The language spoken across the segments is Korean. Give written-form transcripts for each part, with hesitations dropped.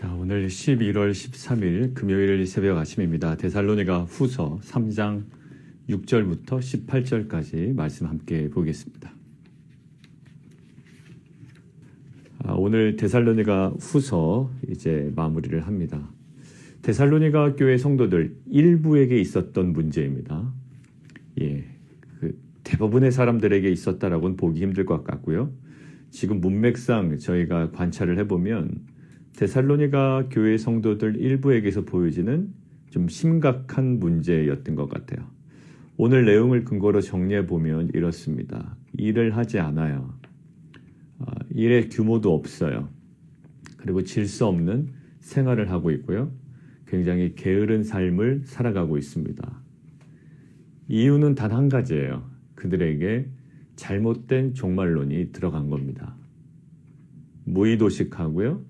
자, 오늘 11월 13일 금요일 새벽 아침입니다. 데살로니가 후서 3장 6절부터 18절까지 말씀 함께 보겠습니다. 오늘 데살로니가 후서 이제 마무리를 합니다. 데살로니가 교회 성도들 일부에게 있었던 문제입니다. 대부분의 사람들에게 있었다라고는 보기 힘들 것 같고요. 지금 문맥상 저희가 관찰을 해보면 데살로니가 교회 성도들 일부에게서 보여지는 좀 심각한 문제였던 것 같아요. 오늘 내용을 근거로 정리해 보면 이렇습니다. 일을 하지 않아요. 일의 규모도 없어요. 그리고 질서 없는 생활을 하고 있고요. 굉장히 게으른 삶을 살아가고 있습니다. 이유는 단 한 가지예요. 그들에게 잘못된 종말론이 들어간 겁니다. 무의도식하고요.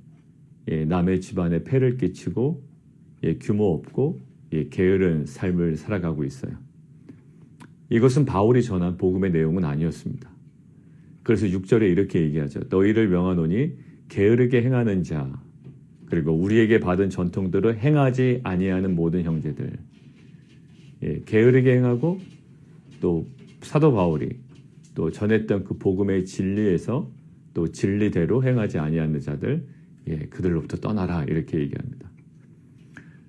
남의 집안에 폐를 끼치고 규모 없고 게으른 삶을 살아가고 있어요. 이것은 바울이 전한 복음의 내용은 아니었습니다. 그래서 6절에 이렇게 얘기하죠. 너희를 명하노니 게으르게 행하는 자 그리고 우리에게 받은 전통대로 행하지 아니하는 모든 형제들. 게으르게 행하고 또 사도 바울이 또 전했던 그 복음의 진리에서 또 진리대로 행하지 아니하는 자들 그들로부터 떠나라 이렇게 얘기합니다.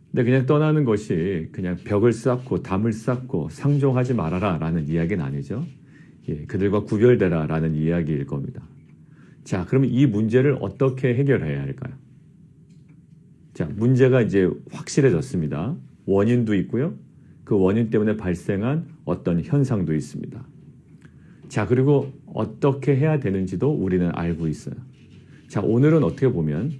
근데 그냥 떠나는 것이 그냥 벽을 쌓고 담을 쌓고 상종하지 말아라 라는 이야기는 아니죠. 그들과 구별되라 라는 이야기일 겁니다. 자, 그러면 이 문제를 어떻게 해결해야 할까요? 자, 문제가 이제 확실해졌습니다. 원인도 있고요. 그 원인 때문에 발생한 어떤 현상도 있습니다. 자, 그리고 어떻게 해야 되는지도 우리는 알고 있어요. 자, 오늘은 어떻게 보면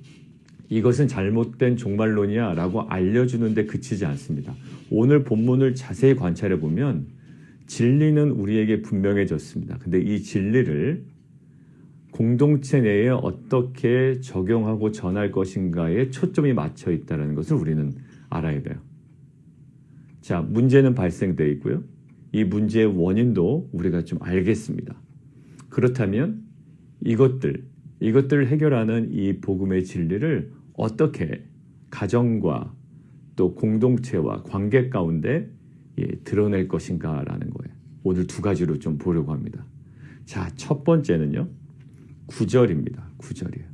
이것은 잘못된 종말론이야 라고 알려주는데 그치지 않습니다. 오늘 본문을 자세히 관찰해 보면 진리는 우리에게 분명해졌습니다. 근데 이 진리를 공동체 내에 어떻게 적용하고 전할 것인가에 초점이 맞춰 있다는 것을 우리는 알아야 돼요. 자, 문제는 발생되어 있고요. 이 문제의 원인도 우리가 좀 알겠습니다. 그렇다면 이것들을 해결하는 이 복음의 진리를 어떻게 가정과 또 공동체와 관계 가운데 드러낼 것인가라는 거예요. 오늘 두 가지로 좀 보려고 합니다. 자, 첫 번째는요. 9절입니다. 9절이에요.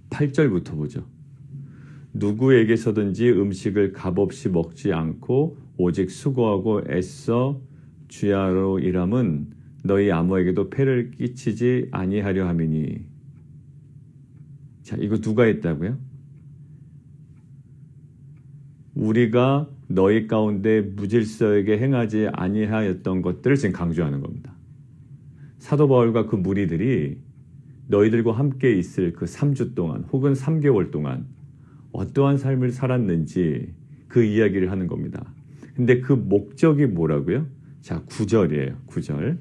8절부터 보죠. 누구에게서든지 음식을 값없이 먹지 않고 오직 수고하고 애써 주야로 일함은 너희 아무에게도 폐를 끼치지 아니하려 함이니. 자, 이거 누가 했다고요? 우리가 너희 가운데 무질서하게 행하지 아니하였던 것들을 지금 강조하는 겁니다. 사도 바울과 그 무리들이 너희들과 함께 있을 그 3주 동안 혹은 3개월 동안 어떠한 삶을 살았는지 그 이야기를 하는 겁니다. 근데 그 목적이 뭐라고요? 자, 9절이에요. 9절.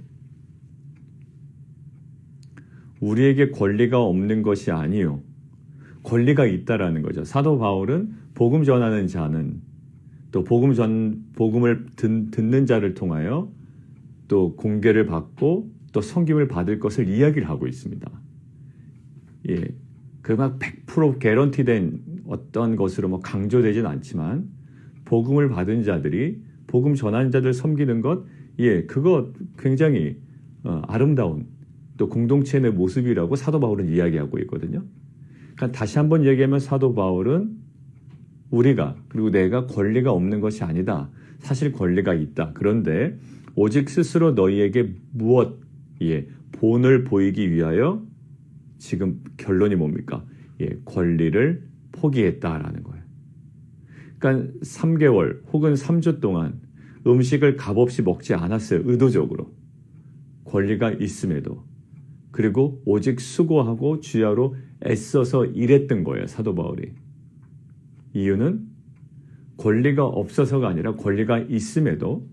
우리에게 권리가 없는 것이 아니요. 권리가 있다라는 거죠. 사도 바울은 복음 전하는 자는 또 복음을 듣는 자를 통하여 또 공개를 받고 또 섬김을 받을 것을 이야기를 하고 있습니다. 그 막 100% 개런티된 어떤 것으로 강조되진 않지만 복음을 받은 자들이 복음 전하는 자들 섬기는 것, 그거 굉장히 아름다운 또 공동체 내 모습이라고 사도 바울은 이야기하고 있거든요. 그러니까 다시 한번 얘기하면 사도 바울은 우리가 그리고 내가 권리가 없는 것이 아니다. 사실 권리가 있다. 그런데 오직 스스로 너희에게 본을 보이기 위하여 지금 결론이 뭡니까? 권리를 포기했다라는 거예요. 그러니까 3개월 혹은 3주 동안 음식을 값없이 먹지 않았어요. 의도적으로. 권리가 있음에도. 그리고 오직 수고하고 주야로 애써서 일했던 거예요. 사도 바울이. 이유는 권리가 없어서가 아니라 권리가 있음에도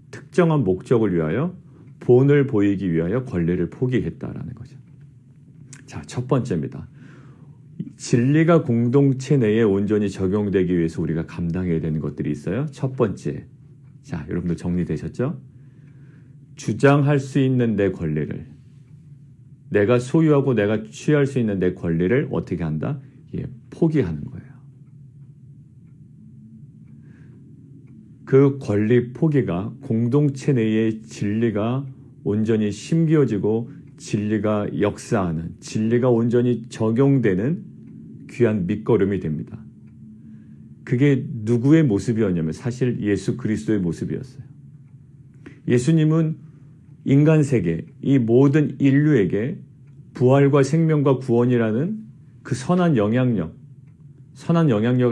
특정한 목적을 위하여 본을 보이기 위하여 권리를 포기했다라는 거죠. 자, 첫 번째입니다. 진리가 공동체 내에 온전히 적용되기 위해서 우리가 감당해야 되는 것들이 있어요. 첫 번째. 자, 여러분들 정리되셨죠? 주장할 수 있는 내 권리를 내가 소유하고 내가 취할 수 있는 내 권리를 어떻게 한다? 포기하는 거예요. 그 권리 포기가 공동체 내의 진리가 온전히 심겨지고 진리가 역사하는, 진리가 온전히 적용되는 귀한 밑거름이 됩니다. 그게 누구의 모습이었냐면 사실 예수 그리스도의 모습이었어요. 예수님은 인간 세계, 이 모든 인류에게 부활과 생명과 구원이라는 그 선한 영향력을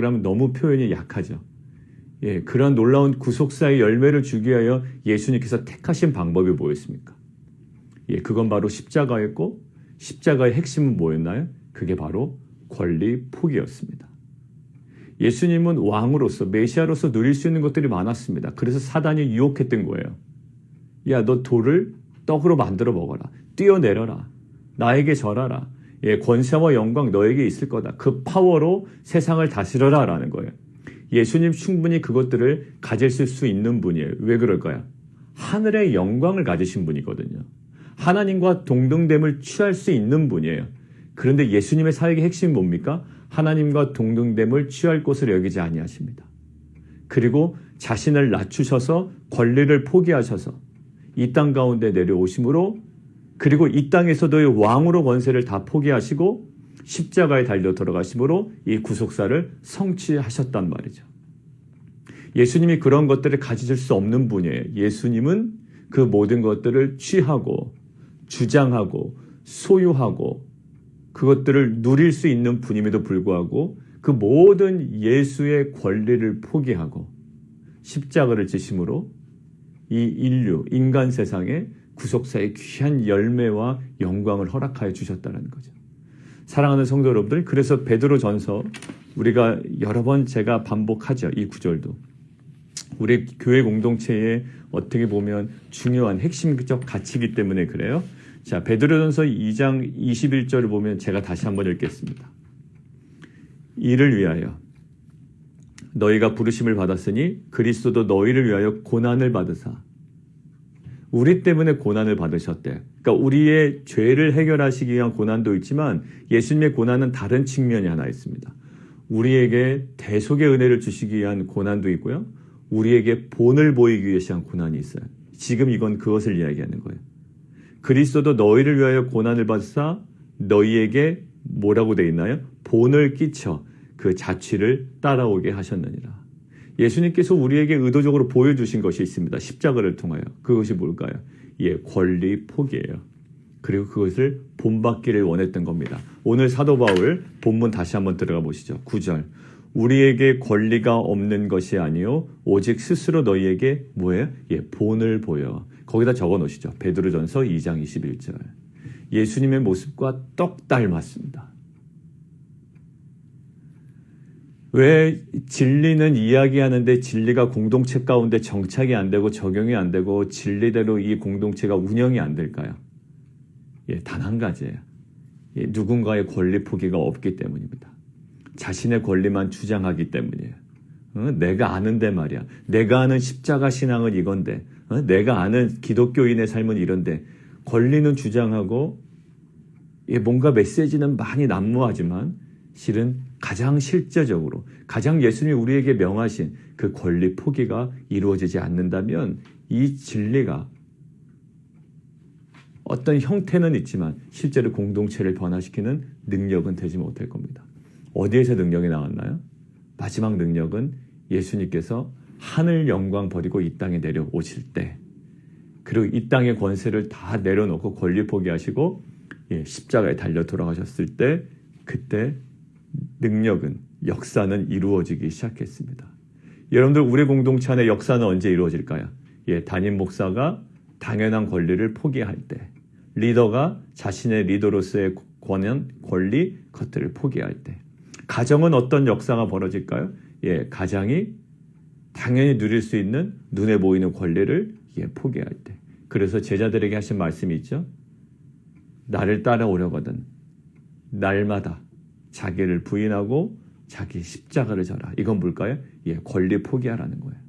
하면 너무 표현이 약하죠. 그런 놀라운 구속사의 열매를 주기 위하여 예수님께서 택하신 방법이 뭐였습니까? 그건 바로 십자가였고, 십자가의 핵심은 뭐였나요? 그게 바로 권리 포기였습니다. 예수님은 왕으로서, 메시아로서 누릴 수 있는 것들이 많았습니다. 그래서 사단이 유혹했던 거예요. 야, 너 돌을 떡으로 만들어 먹어라. 뛰어내려라. 나에게 절하라. 권세와 영광 너에게 있을 거다. 그 파워로 세상을 다스려라 라는 거예요. 예수님 충분히 그것들을 가질 수 있는 분이에요. 왜 그럴까요? 하늘의 영광을 가지신 분이거든요. 하나님과 동등됨을 취할 수 있는 분이에요. 그런데 예수님의 사역의 핵심이 뭡니까? 하나님과 동등됨을 취할 곳을 여기지 아니하십니다. 그리고 자신을 낮추셔서 권리를 포기하셔서 이 땅 가운데 내려오심으로, 그리고 이 땅에서도의 왕으로 권세를 다 포기하시고 십자가에 달려 돌아가심으로 이 구속사를 성취하셨단 말이죠. 예수님이 그런 것들을 가지실 수 없는 분이에요. 예수님은 그 모든 것들을 취하고 주장하고 소유하고 그것들을 누릴 수 있는 분임에도 불구하고 그 모든 예수의 권리를 포기하고 십자가를 지심으로 이 인류, 인간 세상에 구속사의 귀한 열매와 영광을 허락하여 주셨다는 거죠. 사랑하는 성도 여러분들, 그래서 베드로전서 우리가 여러 번 제가 반복하죠. 이 구절도. 우리 교회 공동체에 어떻게 보면 중요한 핵심적 가치이기 때문에 그래요. 자, 베드로전서 2장 21절을 보면 제가 다시 한번 읽겠습니다. 이를 위하여 너희가 부르심을 받았으니 그리스도도 너희를 위하여 고난을 받으사, 우리 때문에 고난을 받으셨대요. 그러니까 우리의 죄를 해결하시기 위한 고난도 있지만 예수님의 고난은 다른 측면이 하나 있습니다. 우리에게 대속의 은혜를 주시기 위한 고난도 있고요. 우리에게 본을 보이기 위한 고난이 있어요. 지금 이건 그것을 이야기하는 거예요. 그리스도도 너희를 위하여 고난을 받으사 너희에게 뭐라고 돼 있나요? 본을 끼쳐 그 자취를 따라오게 하셨느니라. 예수님께서 우리에게 의도적으로 보여주신 것이 있습니다. 십자가를 통하여. 그것이 뭘까요? 권리 포기예요. 그리고 그것을 본받기를 원했던 겁니다. 오늘 사도 바울 본문 다시 한번 들어가 보시죠. 9절. 우리에게 권리가 없는 것이 아니요 오직 스스로 너희에게 뭐예요? 본을 보여. 거기다 적어 놓으시죠. 베드로전서 2장 21절. 예수님의 모습과 똑 닮았습니다. 왜 진리는 이야기하는데 진리가 공동체 가운데 정착이 안 되고 적용이 안 되고 진리대로 이 공동체가 운영이 안 될까요? 단 한 가지예요. 누군가의 권리 포기가 없기 때문입니다. 자신의 권리만 주장하기 때문이에요. 내가 아는데 말이야. 내가 아는 십자가 신앙은 이건데, 내가 아는 기독교인의 삶은 이런데, 권리는 주장하고 뭔가 메시지는 많이 난무하지만 실은 가장 실제적으로, 가장 예수님이 우리에게 명하신 그 권리 포기가 이루어지지 않는다면 이 진리가 어떤 형태는 있지만 실제로 공동체를 변화시키는 능력은 되지 못할 겁니다. 어디에서 능력이 나왔나요? 마지막 능력은 예수님께서 하늘 영광 버리고 이 땅에 내려오실 때, 그리고 이 땅의 권세를 다 내려놓고 권리 포기하시고 십자가에 달려 돌아가셨을 때, 그때 능력은, 역사는 이루어지기 시작했습니다. 여러분들, 우리 공동체 안에 역사는 언제 이루어질까요? 담임 목사가 당연한 권리를 포기할 때, 리더가 자신의 리더로서의 권한, 권리, 것들을 포기할 때. 가정은 어떤 역사가 벌어질까요? 가장이 당연히 누릴 수 있는 눈에 보이는 권리를 포기할 때. 그래서 제자들에게 하신 말씀이 있죠. 나를 따라오려거든 날마다 자기를 부인하고 자기 십자가를 져라. 이건 뭘까요? 권리 포기하라는 거예요.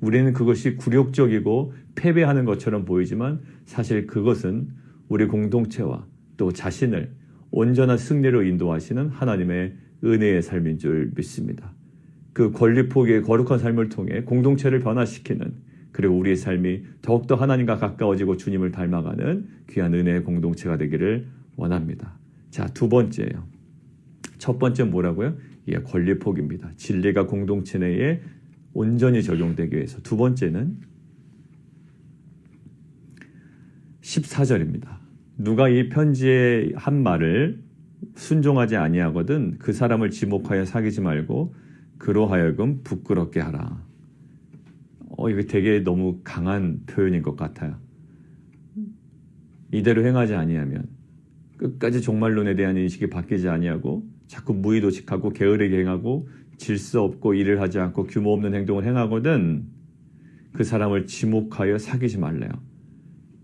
우리는 그것이 굴욕적이고 패배하는 것처럼 보이지만 사실 그것은 우리 공동체와 또 자신을 온전한 승리로 인도하시는 하나님의 은혜의 삶인 줄 믿습니다. 그 권리 포기의 거룩한 삶을 통해 공동체를 변화시키는, 그리고 우리의 삶이 더욱더 하나님과 가까워지고 주님을 닮아가는 귀한 은혜의 공동체가 되기를 원합니다. 자, 두 번째예요. 첫 번째 뭐라고요? 예, 권리 포기입니다. 진리가 공동체 내에 온전히 적용되기 위해서. 두 번째는 14절입니다. 누가 이 편지에 한 말을 순종하지 아니하거든 그 사람을 지목하여 사귀지 말고 그로 하여금 부끄럽게 하라. 이거 되게 너무 강한 표현인 것 같아요. 이대로 행하지 아니하면, 끝까지 종말론에 대한 인식이 바뀌지 아니하고 자꾸 무의도식하고 게으르게 행하고 질서 없고 일을 하지 않고 규모 없는 행동을 행하거든 그 사람을 지목하여 사귀지 말래요.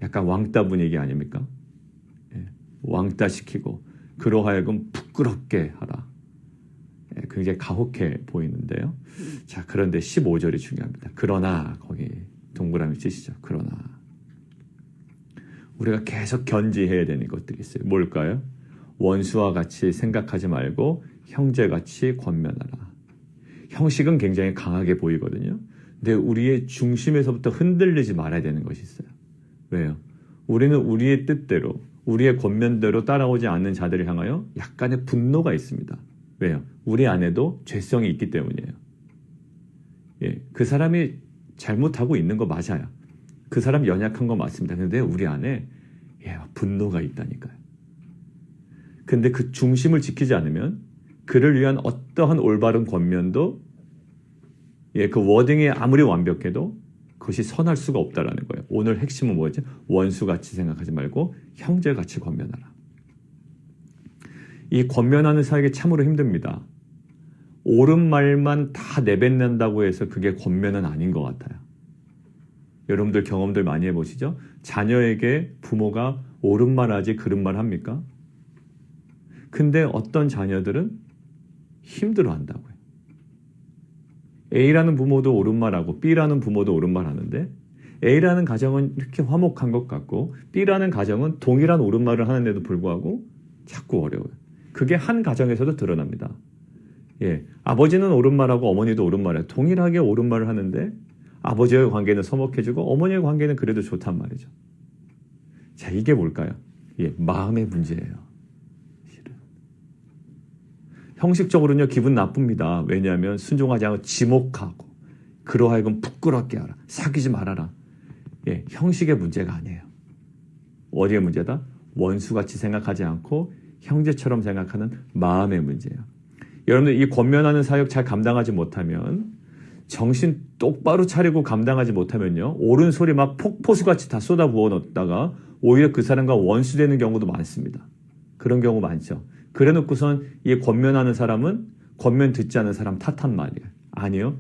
약간 왕따 분위기 아닙니까? 예, 왕따시키고 그로 하여금 부끄럽게 하라. 예, 굉장히 가혹해 보이는데요. 자, 그런데 15절이 중요합니다. 그러나, 거기 동그라미 치시죠. 그러나 우리가 계속 견지해야 되는 것들이 있어요. 뭘까요? 원수와 같이 생각하지 말고 형제같이 권면하라. 형식은 굉장히 강하게 보이거든요. 근데 우리의 중심에서부터 흔들리지 말아야 되는 것이 있어요. 왜요? 우리는 우리의 뜻대로, 우리의 권면대로 따라오지 않는 자들을 향하여 약간의 분노가 있습니다. 왜요? 우리 안에도 죄성이 있기 때문이에요. 예, 그 사람이 잘못하고 있는 거 맞아요. 그 사람 연약한 거 맞습니다. 근데 우리 안에 분노가 있다니까요. 근데 그 중심을 지키지 않으면 그를 위한 어떠한 올바른 권면도 그 워딩이 아무리 완벽해도 그것이 선할 수가 없다라는 거예요. 오늘 핵심은 뭐였죠? 원수같이 생각하지 말고 형제같이 권면하라. 이 권면하는 사역이 참으로 힘듭니다. 옳은 말만 다 내뱉는다고 해서 그게 권면은 아닌 것 같아요. 여러분들 경험들 많이 해보시죠? 자녀에게 부모가 옳은 말 하지 그른 말 합니까? 근데 어떤 자녀들은 힘들어한다고요. A라는 부모도 옳은 말하고 B라는 부모도 옳은 말 하는데 A라는 가정은 이렇게 화목한 것 같고 B라는 가정은 동일한 옳은 말을 하는데도 불구하고 자꾸 어려워요. 그게 한 가정에서도 드러납니다. 예, 아버지는 옳은 말하고 어머니도 옳은 말해요. 동일하게 옳은 말을 하는데 아버지와의 관계는 서먹해지고 어머니의 관계는 그래도 좋단 말이죠. 자, 이게 뭘까요? 예, 마음의 문제예요. 실은. 형식적으로는요, 기분 나쁩니다. 왜냐하면 순종하지 않고 지목하고 그로 하여금 부끄럽게 하라. 사귀지 말아라. 예, 형식의 문제가 아니에요. 어디의 문제다? 원수같이 생각하지 않고 형제처럼 생각하는 마음의 문제예요. 여러분들 이 권면하는 사역 잘 감당하지 못하면, 정신 똑바로 차리고 감당하지 못하면요, 옳은 소리 막 폭포수같이 다 쏟아부어 넣다가 오히려 그 사람과 원수되는 경우도 많습니다. 그런 경우 많죠. 그래 놓고선 이 권면하는 사람은 권면 듣지 않는 사람 탓한 말이에요. 아니요.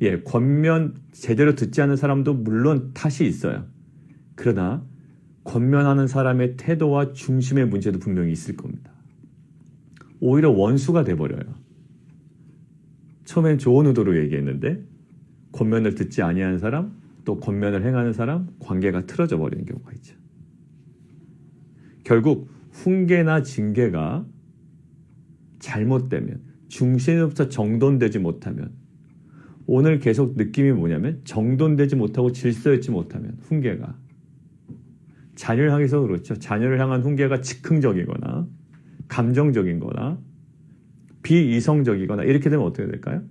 예, 권면 제대로 듣지 않는 사람도 물론 탓이 있어요. 그러나 권면하는 사람의 태도와 중심의 문제도 분명히 있을 겁니다. 오히려 원수가 돼버려요. 처음엔 좋은 의도로 얘기했는데 권면을 듣지 아니하는 사람, 또 권면을 행하는 사람, 관계가 틀어져 버리는 경우가 있죠. 결국 훈계나 징계가 잘못되면, 중심부터 정돈되지 못하면, 오늘 계속 느낌이 뭐냐면 정돈되지 못하고 질서 있지 못하면 훈계가, 자녀를 향해서 그렇죠. 자녀를 향한 훈계가 즉흥적이거나 감정적인 거나 비이성적이거나 이렇게 되면 어떻게 될까요?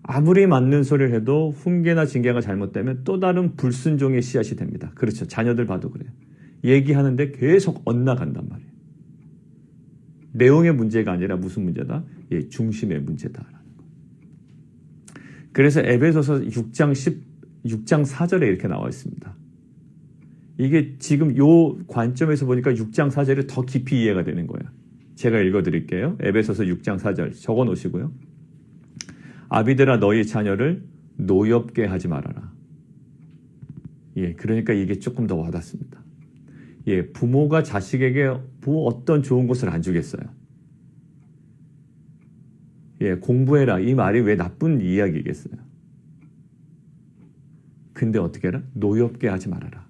아무리 맞는 소리를 해도 훈계나 징계가 잘못되면 또 다른 불순종의 씨앗이 됩니다. 그렇죠. 자녀들 봐도 그래요. 얘기하는데 계속 엇나간단 말이에요. 내용의 문제가 아니라 무슨 문제다? 예, 중심의 문제다라는 거. 그래서 에베소서 6장 4절에 이렇게 나와 있습니다. 이게 지금 요 관점에서 보니까 6장 4절이 더 깊이 이해가 되는 거예요. 제가 읽어드릴게요. 에베소서 6장 4절 적어 놓으시고요. 아비들아 너희 자녀를 노엽게 하지 말아라. 예, 그러니까 이게 조금 더 와닿습니다. 예, 부모가 자식에게 어떤 좋은 것을 안 주겠어요. 예, 공부해라. 이 말이 왜 나쁜 이야기겠어요? 근데 어떻게 해라? 노엽게 하지 말아라.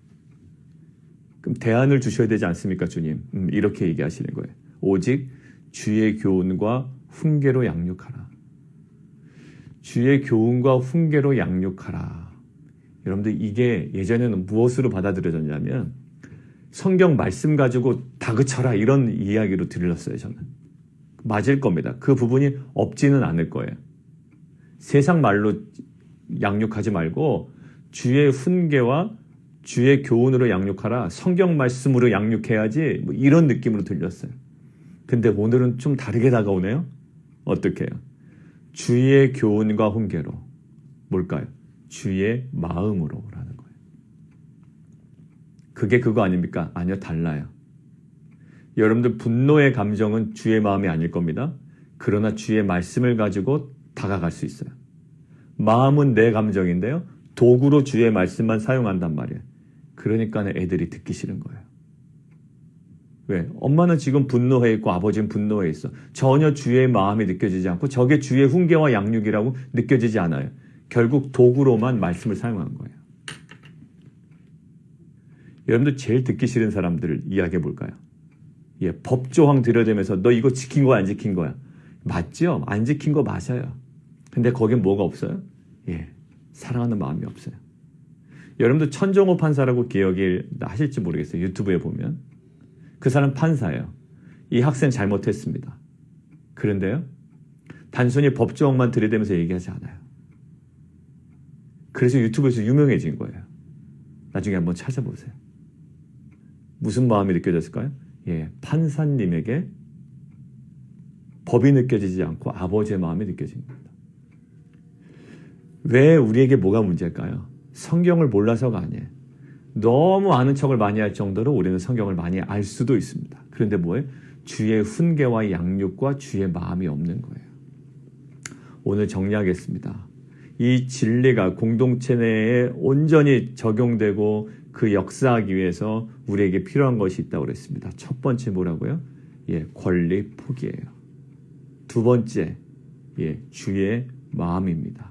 그럼 대안을 주셔야 되지 않습니까, 주님? 이렇게 얘기하시는 거예요. 오직 주의 교훈과 훈계로 양육하라. 주의 교훈과 훈계로 양육하라. 여러분들 이게 예전에는 무엇으로 받아들여졌냐면 성경 말씀 가지고 다그쳐라 이런 이야기로 들렸어요. 저는. 맞을 겁니다. 그 부분이 없지는 않을 거예요. 세상 말로 양육하지 말고 주의 훈계와 주의 교훈으로 양육하라. 성경 말씀으로 양육해야지 뭐 이런 느낌으로 들렸어요. 근데 오늘은 좀 다르게 다가오네요. 어떻게 해요? 주의 교훈과 훈계로. 뭘까요? 주의 마음으로라는 거예요. 그게 그거 아닙니까? 아니요, 달라요. 여러분들 분노의 감정은 주의 마음이 아닐 겁니다. 그러나 주의 말씀을 가지고 다가갈 수 있어요. 마음은 내 감정인데요. 도구로 주의 말씀만 사용한단 말이에요. 그러니까 애들이 듣기 싫은 거예요. 왜? 엄마는 지금 분노해 있고 아버지는 분노해 있어. 전혀 주의 마음이 느껴지지 않고 저게 주의 훈계와 양육이라고 느껴지지 않아요. 결국 도구로만 말씀을 사용하는 거예요. 여러분들 제일 듣기 싫은 사람들을 이야기해 볼까요? 예, 법조항 들여대면서 너 이거 지킨 거야 안 지킨 거야? 맞죠? 안 지킨 거 맞아요. 근데 거긴 뭐가 없어요? 예, 사랑하는 마음이 없어요. 여러분들 천정호 판사라고 기억을 하실지 모르겠어요. 유튜브에 보면. 그 사람 판사예요. 이 학생 잘못했습니다. 그런데요, 단순히 법조항만 들이대면서 얘기하지 않아요. 그래서 유튜브에서 유명해진 거예요. 나중에 한번 찾아보세요. 무슨 마음이 느껴졌을까요? 예, 판사님에게 법이 느껴지지 않고 아버지의 마음이 느껴진 겁니다. 왜 우리에게 뭐가 문제일까요? 성경을 몰라서가 아니에요. 너무 아는 척을 많이 할 정도로 우리는 성경을 많이 알 수도 있습니다. 그런데 뭐예요? 주의 훈계와 양육과 주의 마음이 없는 거예요. 오늘 정리하겠습니다. 이 진리가 공동체 내에 온전히 적용되고 그 역사하기 위해서 우리에게 필요한 것이 있다고 그랬습니다. 첫 번째 뭐라고요? 예, 권리 포기예요. 두 번째, 예, 주의 마음입니다.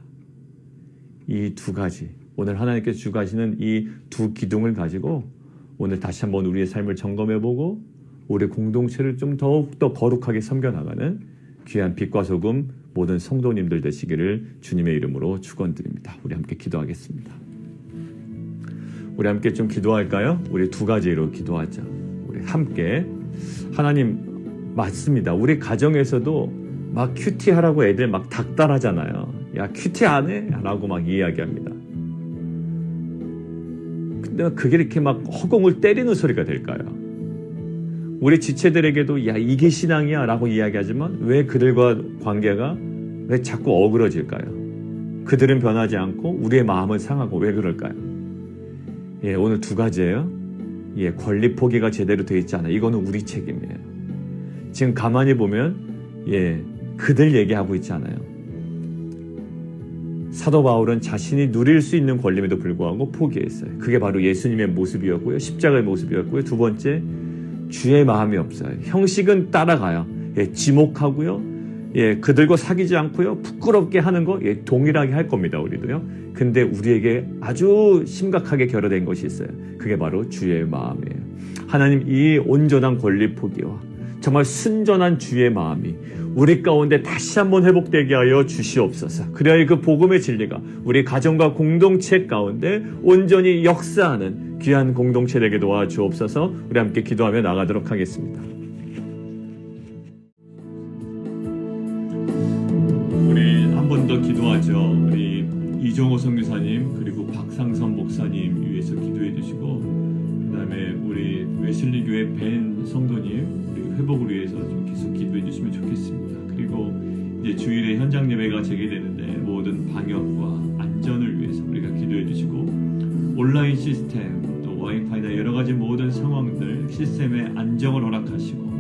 이 두 가지, 오늘 하나님께서 주가시는 이 두 기둥을 가지고 오늘 다시 한번 우리의 삶을 점검해보고 우리 공동체를 좀 더욱더 거룩하게 섬겨나가는 귀한 빛과 소금 모든 성도님들 되시기를 주님의 이름으로 축원드립니다. 우리 함께 기도하겠습니다. 우리 함께 좀 기도할까요? 우리 두 가지로 기도하자. 우리 함께 하나님 맞습니다. 우리 가정에서도 막 큐티하라고 애들 막 닥달하잖아요. 야 큐티 안 해? 라고 막 이야기합니다. 근데 그게 이렇게 막 허공을 때리는 소리가 될까요? 우리 지체들에게도 야 이게 신앙이야 라고 이야기하지만 왜 그들과 관계가 왜 자꾸 어그러질까요? 그들은 변하지 않고 우리의 마음은 상하고 왜 그럴까요? 예, 오늘 두 가지예요. 예, 권리 포기가 제대로 되어 있지 않아요. 이거는 우리 책임이에요. 지금 가만히 보면 예, 그들 얘기하고 있지 않아요. 사도 바울은 자신이 누릴 수 있는 권리임에도 불구하고 포기했어요. 그게 바로 예수님의 모습이었고요. 십자가의 모습이었고요. 두 번째, 주의 마음이 없어요. 형식은 따라가요. 예, 지목하고요. 예, 그들과 사귀지 않고요. 부끄럽게 하는 거 예, 동일하게 할 겁니다. 우리도요. 근데 우리에게 아주 심각하게 결여된 것이 있어요. 그게 바로 주의 마음이에요. 하나님 이 온전한 권리 포기와 정말 순전한 주의 마음이 우리 가운데 다시 한번 회복되게 하여 주시옵소서. 그래야 그 복음의 진리가 우리 가정과 공동체 가운데 온전히 역사하는 귀한 공동체 되게 도와주옵소서. 우리 함께 기도하며 나가도록 하겠습니다. 우리 한 번 더 기도하죠. 우리 이종호 선교사님 그리고 박상선 목사님 위해서 기도해 주시고 그 다음에 우리 웨슬리교회 벤 성도님 우리 회복을 위해서 좀 계속 기도해 주시면 좋겠습니다. 그리고 이제 주일에 현장 예배가 재개되는데 모든 방역과 안전을 위해서 우리가 기도해 주시고 온라인 시스템 또 와이파이나 여러 가지 모든 상황들 시스템의 안정을 허락하시고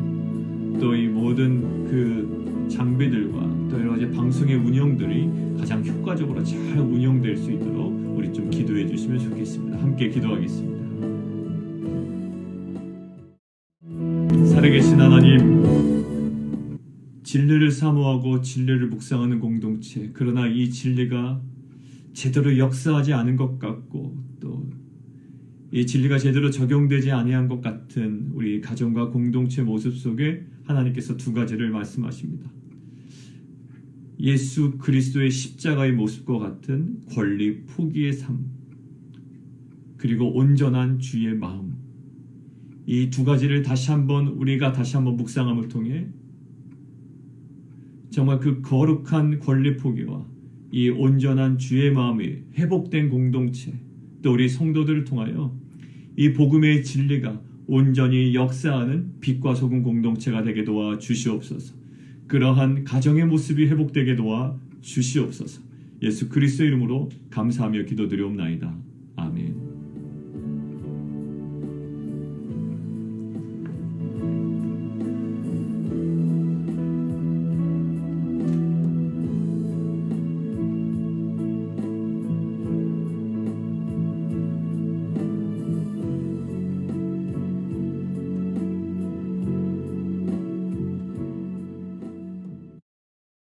또 이 모든 그 장비들과 또 여러 가지 방송의 운영들이 가장 효과적으로 잘 운영될 수 있도록 우리 좀 기도해 주시면 좋겠습니다. 함께 기도하겠습니다. 살아계신 하나님, 진리를 사모하고 진리를 묵상하는 공동체, 그러나 이 진리가 제대로 역사하지 않은 것 같고 또 이 진리가 제대로 적용되지 아니한 것 같은 우리 가정과 공동체 모습 속에 하나님께서 두 가지를 말씀하십니다. 예수 그리스도의 십자가의 모습과 같은 권리 포기의 삶, 그리고 온전한 주의 마음, 이 두 가지를 우리가 다시 한번 묵상함을 통해 정말 그 거룩한 권리 포기와 이 온전한 주의 마음이 회복된 공동체, 또 우리 성도들을 통하여 이 복음의 진리가 온전히 역사하는 빛과 소금 공동체가 되게 도와 주시옵소서. 그러한 가정의 모습이 회복되게 도와 주시옵소서. 예수 그리스도의 이름으로 감사하며 기도드리옵나이다. 아멘.